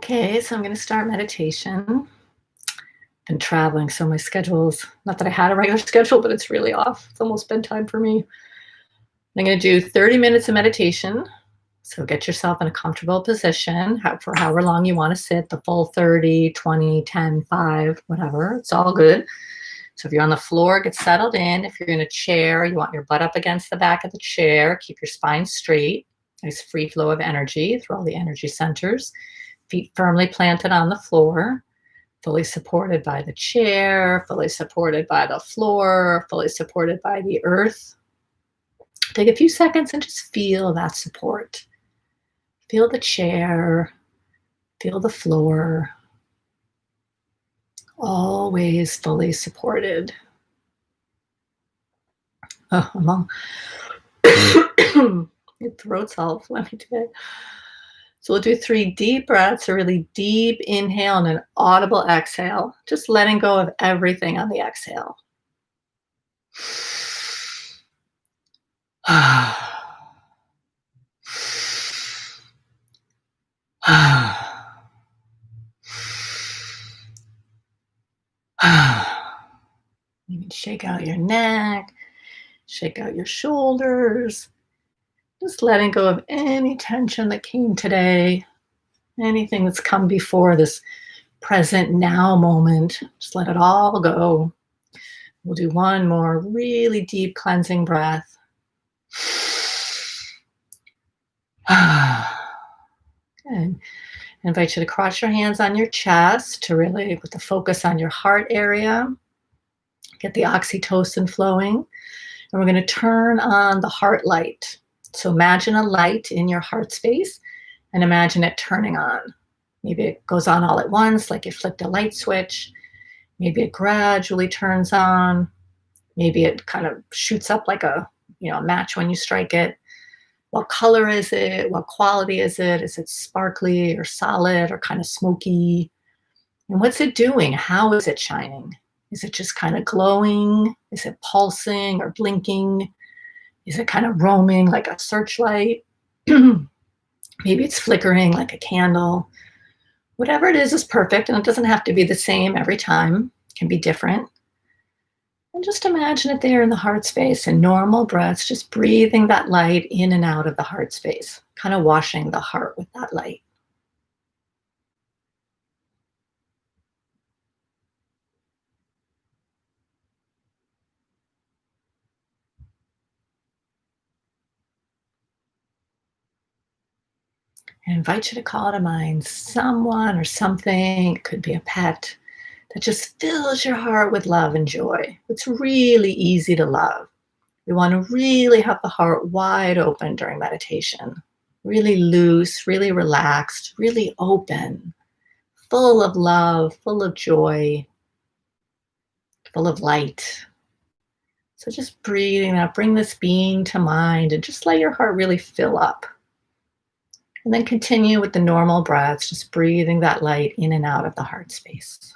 Okay, so I'm going to start meditation. Been traveling, so my schedule's not that I had a regular schedule, but it's really off. It's almost bedtime for me. I'm going to do 30 minutes of meditation. So get yourself in a comfortable position for however long you want to sit, the full 30, 20, 10, 5, whatever. It's all good. So if you're on the floor, get settled in. If you're in a chair, you want your butt up against the back of the chair. Keep your spine straight. Nice free flow of energy through all the energy centers. Feet firmly planted on the floor, fully supported by the chair, fully supported by the floor, fully supported by the earth. Take a few seconds and just feel that support. Feel the chair, feel the floor, always fully supported. Oh, I'm all your throat's all phlegmy today. So we'll do 3 deep breaths, a really deep inhale and an audible exhale, just letting go of everything on the exhale. You can shake out your neck, shake out your shoulders, just letting go of any tension that came today, anything that's come before this present now moment. Just let it all go. We'll do one more really deep cleansing breath. And I invite you to cross your hands on your chest to really put the focus on your heart area. Get the oxytocin flowing. And we're going to turn on the heart light. So imagine a light in your heart space and imagine it turning on. Maybe it goes on all at once, like you flicked a light switch. Maybe it gradually turns on. Maybe it kind of shoots up like a match when you strike it. What color is it? What quality is it? Is it sparkly or solid or kind of smoky? And what's it doing? How is it shining? Is it just kind of glowing? Is it pulsing or blinking? Is it kind of roaming like a searchlight? Maybe it's flickering like a candle. Whatever it is perfect, and it doesn't have to be the same every time. It can be different. And just imagine it there in the heart space and normal breaths, just breathing that light in and out of the heart space, kind of washing the heart with that light. I invite you to call to mind someone or something, it could be a pet, that just fills your heart with love and joy. It's really easy to love. We want to really have the heart wide open during meditation, really loose, really relaxed, really open, full of love, full of joy, full of light. So just breathing out, bring this being to mind and just let your heart really fill up. And then continue with the normal breaths, just breathing that light in and out of the heart space.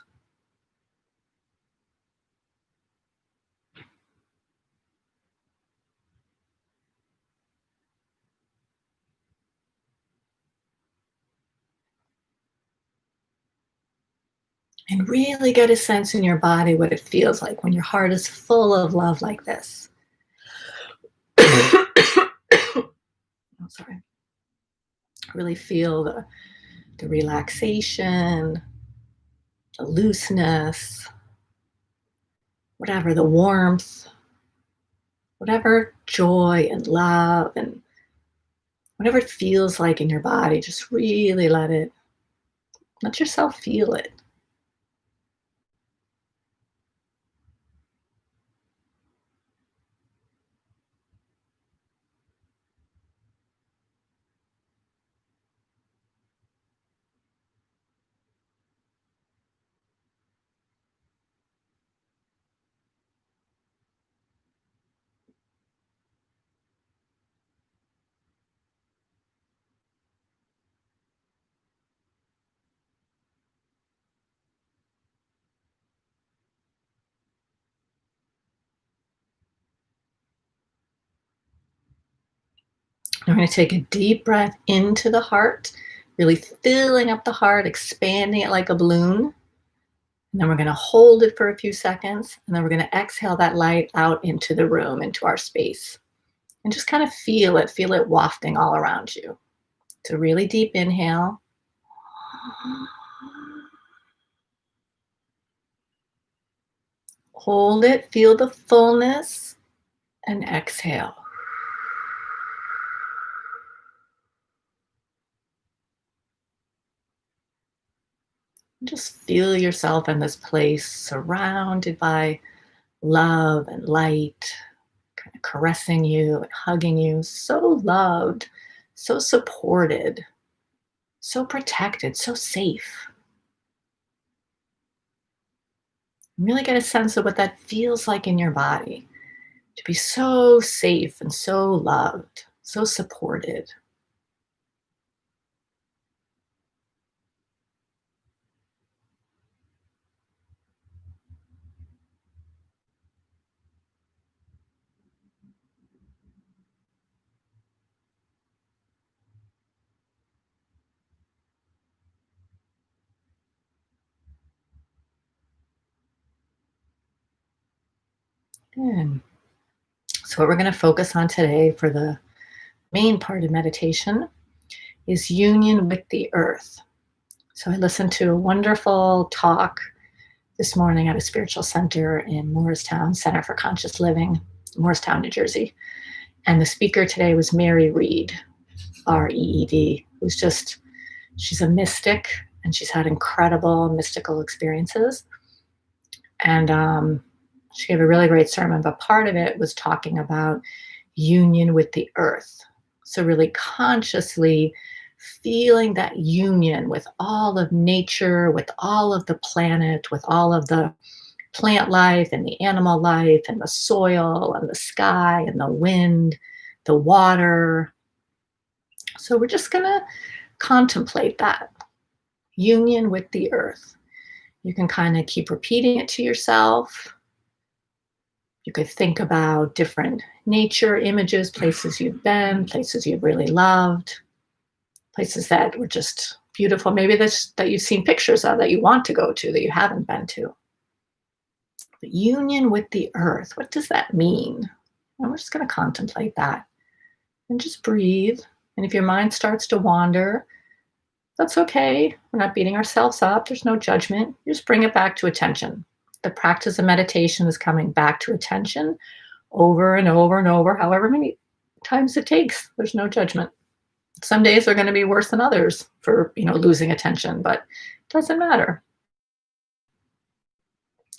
And really get a sense in your body what it feels like when your heart is full of love like this. Oh, sorry. Really feel the relaxation, the looseness, whatever, the warmth, whatever joy and love and whatever it feels like in your body, just really let yourself feel it. I'm going to take a deep breath into the heart, really filling up the heart, expanding it like a balloon. And then we're going to hold it for a few seconds. And then we're going to exhale that light out into the room, into our space. And just kind of feel it wafting all around you. So, really deep inhale. Hold it, feel the fullness, and exhale. Just feel yourself in this place surrounded by love and light, kind of caressing you and hugging you. So loved, so supported, so protected, so safe. Really get a sense of what that feels like in your body to be so safe and so loved, so supported. Good. So, what we're going to focus on today for the main part of meditation is union with the earth. So, I listened to a wonderful talk this morning at a spiritual center in Morristown, Center for Conscious Living, Morristown, New Jersey. And the speaker today was Mary Reed, Reed, who's just, she's a mystic and she's had incredible mystical experiences. And she gave a really great sermon, but part of it was talking about union with the earth. So, really consciously feeling that union with all of nature, with all of the planet, with all of the plant life and the animal life and the soil and the sky and the wind, the water. So, we're just going to contemplate that union with the earth. You can kind of keep repeating it to yourself. You could think about different nature images, places you've been, places you've really loved, places that were just beautiful. Maybe that's that you've seen pictures of that you want to go to that you haven't been to. But union with the earth, what does that mean? And we're just going to contemplate that and just breathe. And if your mind starts to wander, that's okay. We're not beating ourselves up. There's no judgment. You just bring it back to attention. The practice of meditation is coming back to attention over and over and over, however many times it takes. There's no judgment. Some days are going to be worse than others for, losing attention, but it doesn't matter.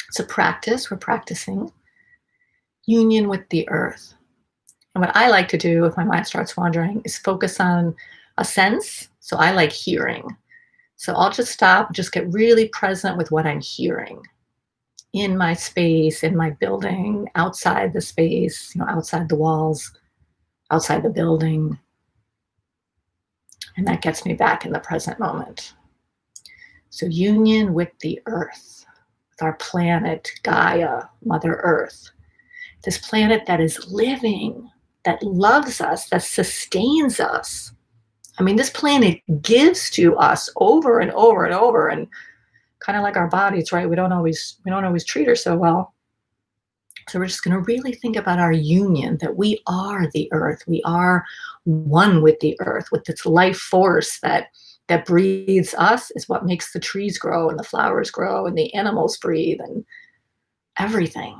It's a practice. We're practicing union with the earth. And what I like to do if my mind starts wandering is focus on a sense. So I like hearing. So I'll just stop, just get really present with what I'm hearing in my space, in my building, outside the space, outside the walls, outside the building. And that gets me back in the present moment. So union with the earth, with our planet, Gaia, Mother Earth, this planet that is living, that loves us, that sustains us. I mean, this planet gives to us over and over and over, and kind of like our bodies, right? We don't always treat her so well. So we're just going to really think about our union, that we are the earth. We are one with the earth, with its life force that breathes us is what makes the trees grow and the flowers grow and the animals breathe and everything.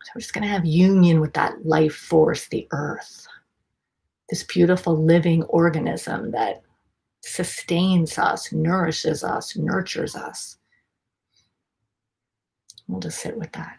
So we're just going to have union with that life force, the earth, this beautiful living organism that sustains us, nourishes us, nurtures us. We'll just sit with that.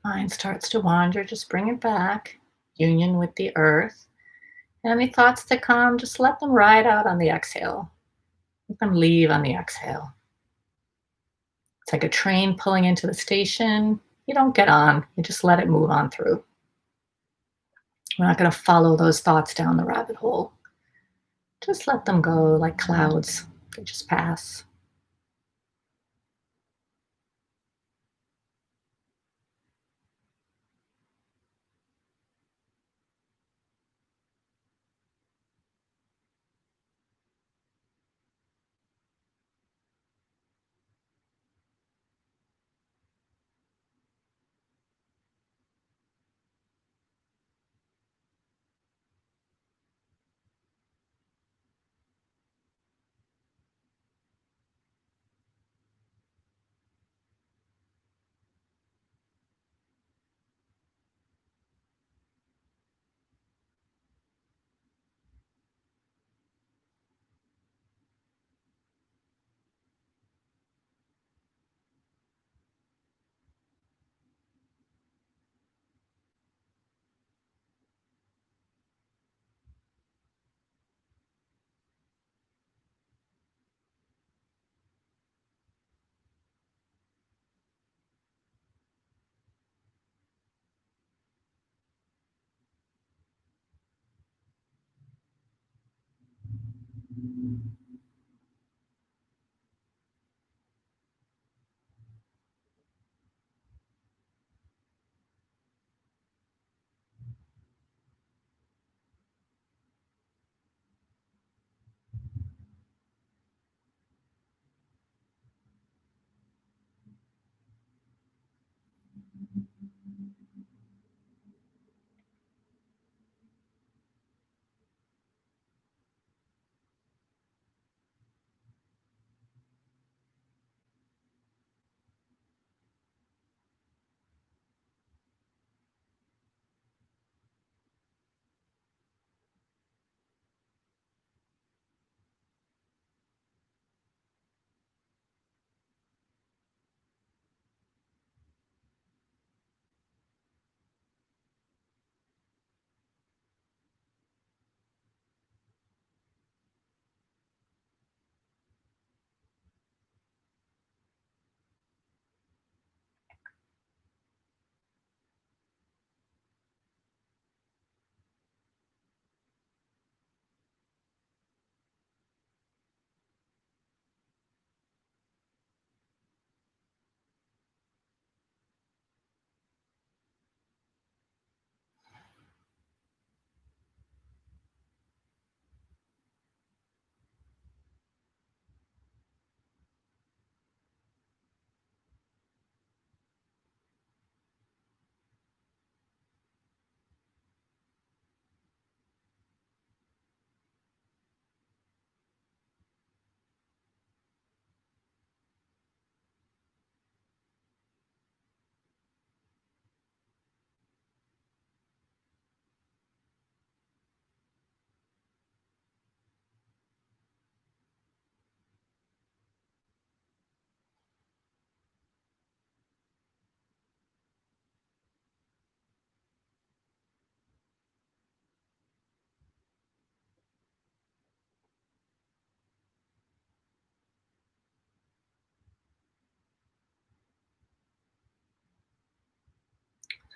Mind starts to wander, just bring it back. Union with the earth. And any thoughts that come, just let them ride out on the exhale. Let them leave on the exhale. It's like a train pulling into the station. You don't get on, you just let it move on through. We're not going to follow those thoughts down the rabbit hole. Just let them go like clouds. They just pass.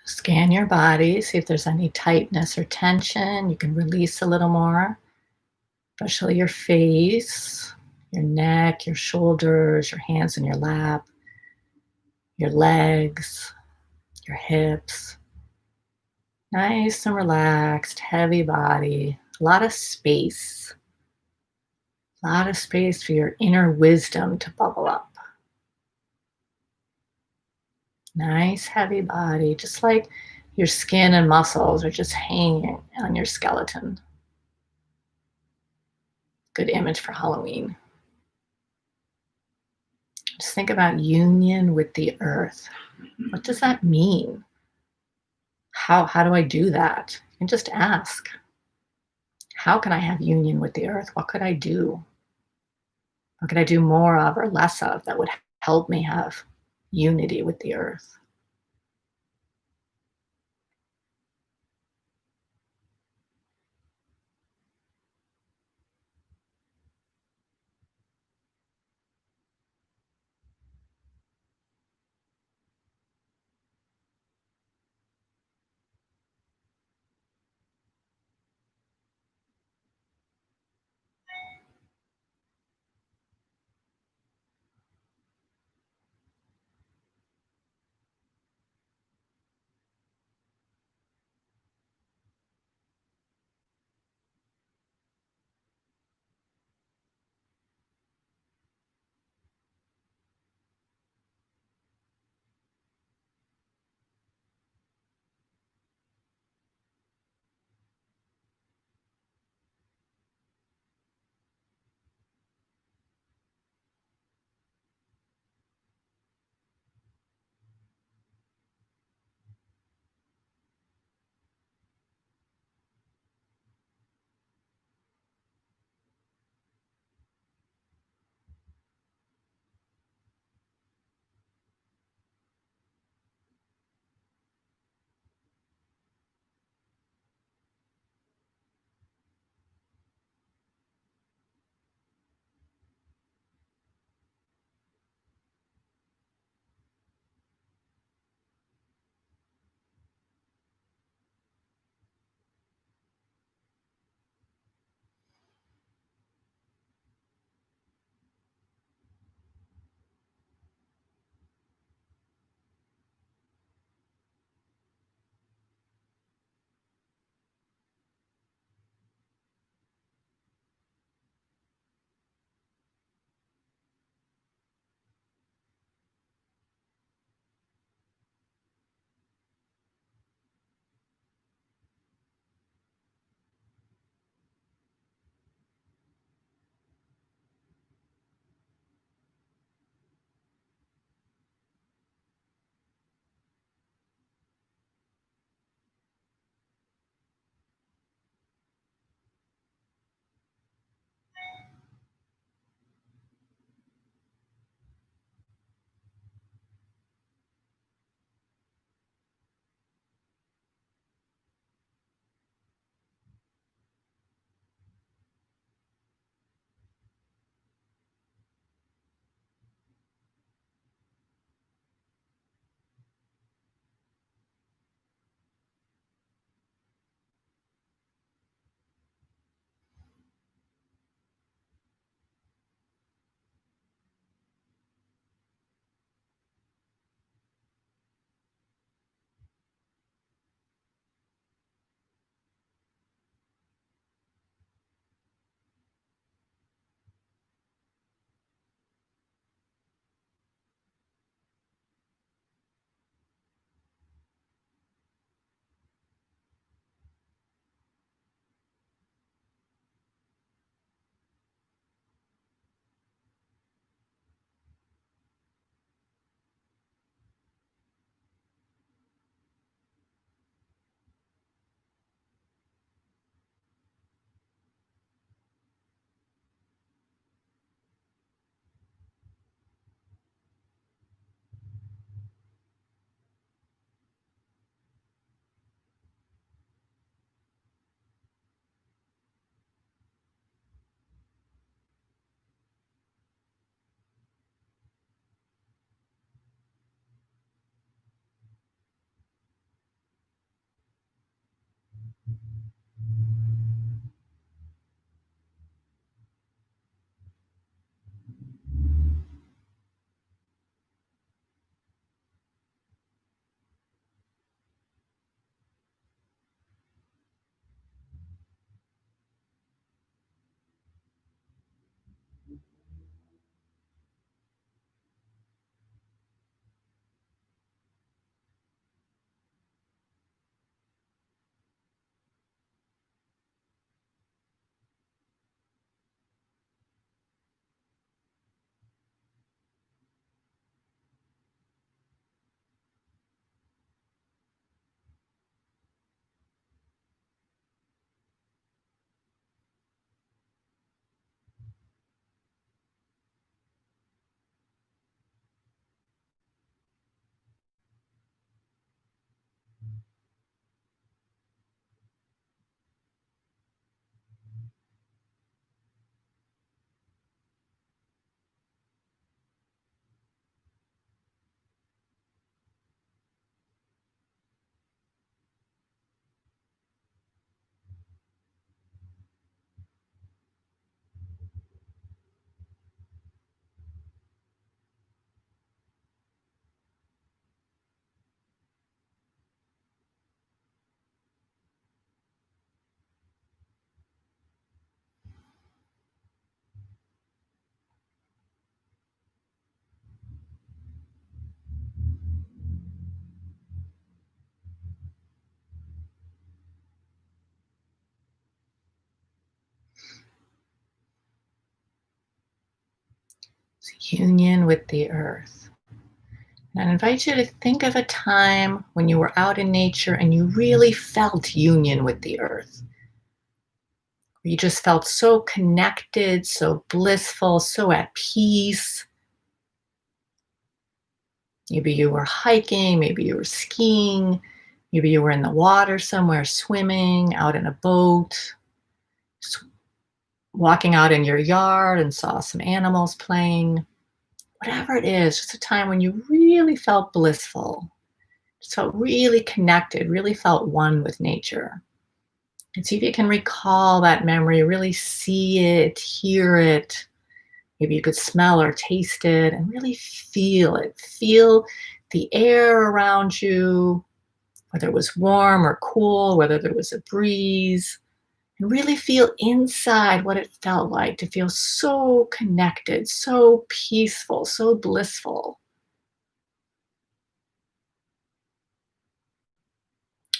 Scan your body, see if there's any tightness or tension. You can release a little more, especially your face, your neck, your shoulders, your hands in your lap, your legs, your hips. Nice and relaxed, heavy body, a lot of space for your inner wisdom to bubble up. Nice, heavy body, just like your skin and muscles are just hanging on your skeleton. Good image for Halloween. Just think about union with the earth. What does that mean? How do I do that? And just ask. How can I have union with the earth? What could I do? What could I do more of or less of that would help me have unity with the earth? Union with the earth. And I invite you to think of a time when you were out in nature and you really felt union with the earth. You just felt so connected, so blissful, so at peace. Maybe you were hiking, maybe you were skiing, maybe you were in the water somewhere, swimming, out in a boat, just walking out in your yard and saw some animals playing. Whatever it is, just a time when you really felt blissful, just felt really connected, really felt one with nature. And see if you can recall that memory, really see it, hear it. Maybe you could smell or taste it and really feel it. Feel the air around you, whether it was warm or cool, whether there was a breeze, and really feel inside what it felt like to feel so connected, so peaceful, so blissful,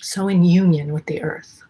so in union with the earth.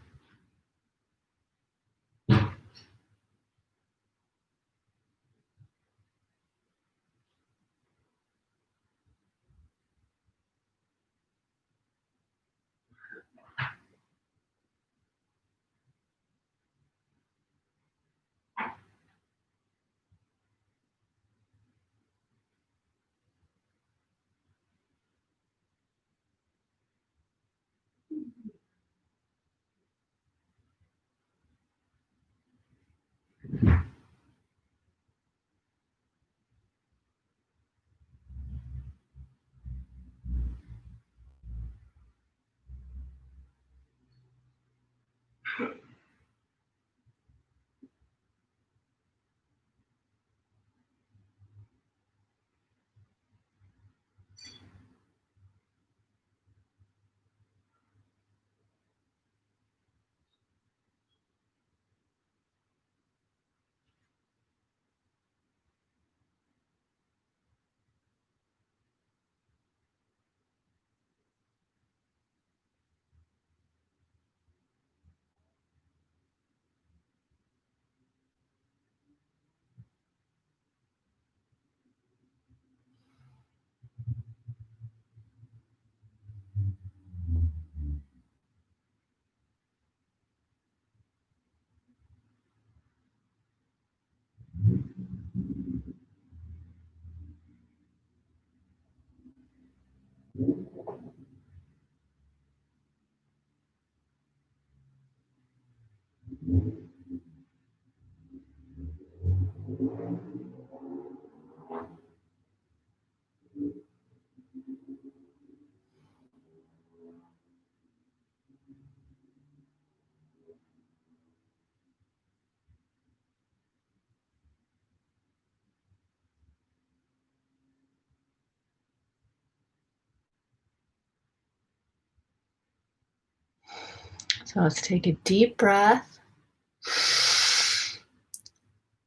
So let's take a deep breath.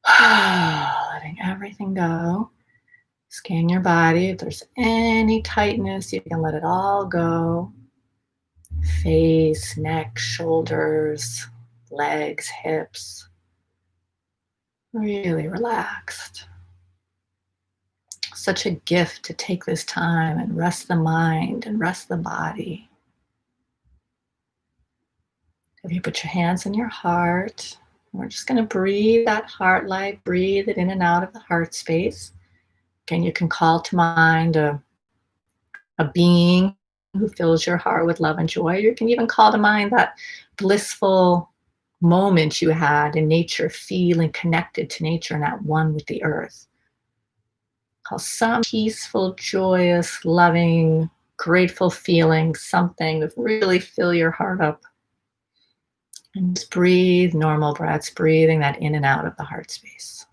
Letting everything go. Scan your body. If there's any tightness, you can let it all go. Face, neck, shoulders, legs, hips. Really relaxed. Such a gift to take this time and rest the mind and rest the body. If you put your hands on your heart, we're just going to breathe that heart light, breathe it in and out of the heart space. Again, you can call to mind a being who fills your heart with love and joy. You can even call to mind that blissful moment you had in nature, feeling connected to nature and at one with the earth. Call some peaceful, joyous, loving, grateful feeling, something that really fill your heart up. And just breathe normal breaths, breathing that in and out of the heart space.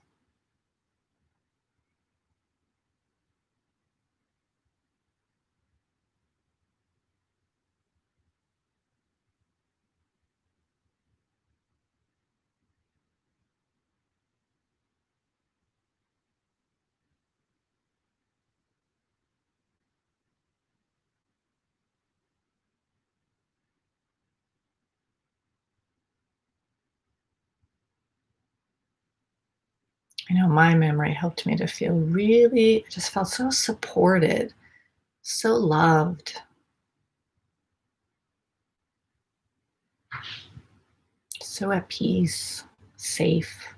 I know my memory helped me to feel really, I just felt so supported, so loved, so at peace, safe.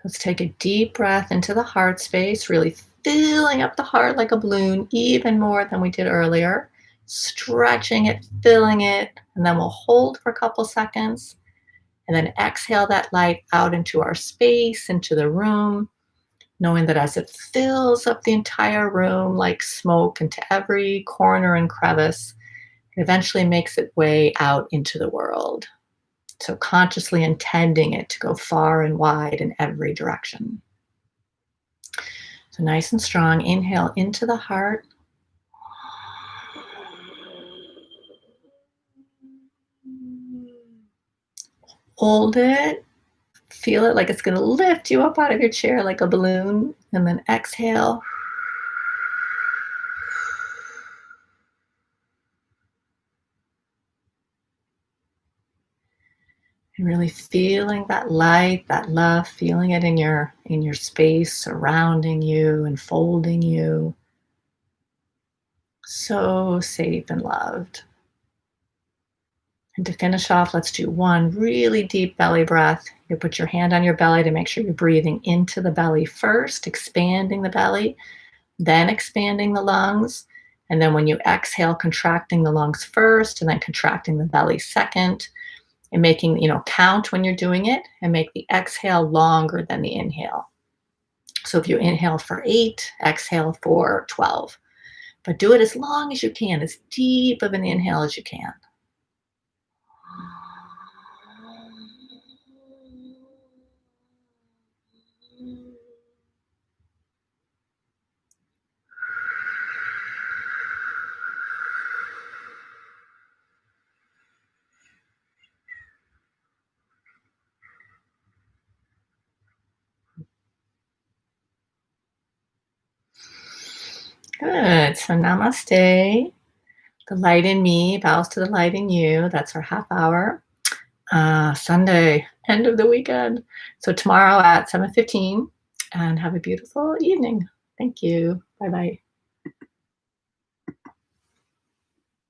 Let's take a deep breath into the heart space, really filling up the heart like a balloon, even more than we did earlier. Stretching it, filling it, and then we'll hold for a couple seconds. And then exhale that light out into our space, into the room, knowing that as it fills up the entire room like smoke into every corner and crevice, it eventually makes its way out into the world. So consciously intending it to go far and wide in every direction. So nice and strong, inhale into the heart. Hold it. Feel it like it's going to lift you up out of your chair like a balloon. And then exhale. And really feeling that light, that love, feeling it in your space, surrounding you, enfolding you. So safe and loved. And to finish off, let's do one really deep belly breath. You put your hand on your belly to make sure you're breathing into the belly first, expanding the belly, then expanding the lungs. And then when you exhale, contracting the lungs first and then contracting the belly second. And making, count when you're doing it and make the exhale longer than the inhale. So if you inhale for 8, exhale for 12. But do it as long as you can, as deep of an inhale as you can. Good. So namaste. The light in me bows to the light in you. That's our half hour. Sunday, end of the weekend. So tomorrow at 7:15, and have a beautiful evening. Thank you. Bye-bye.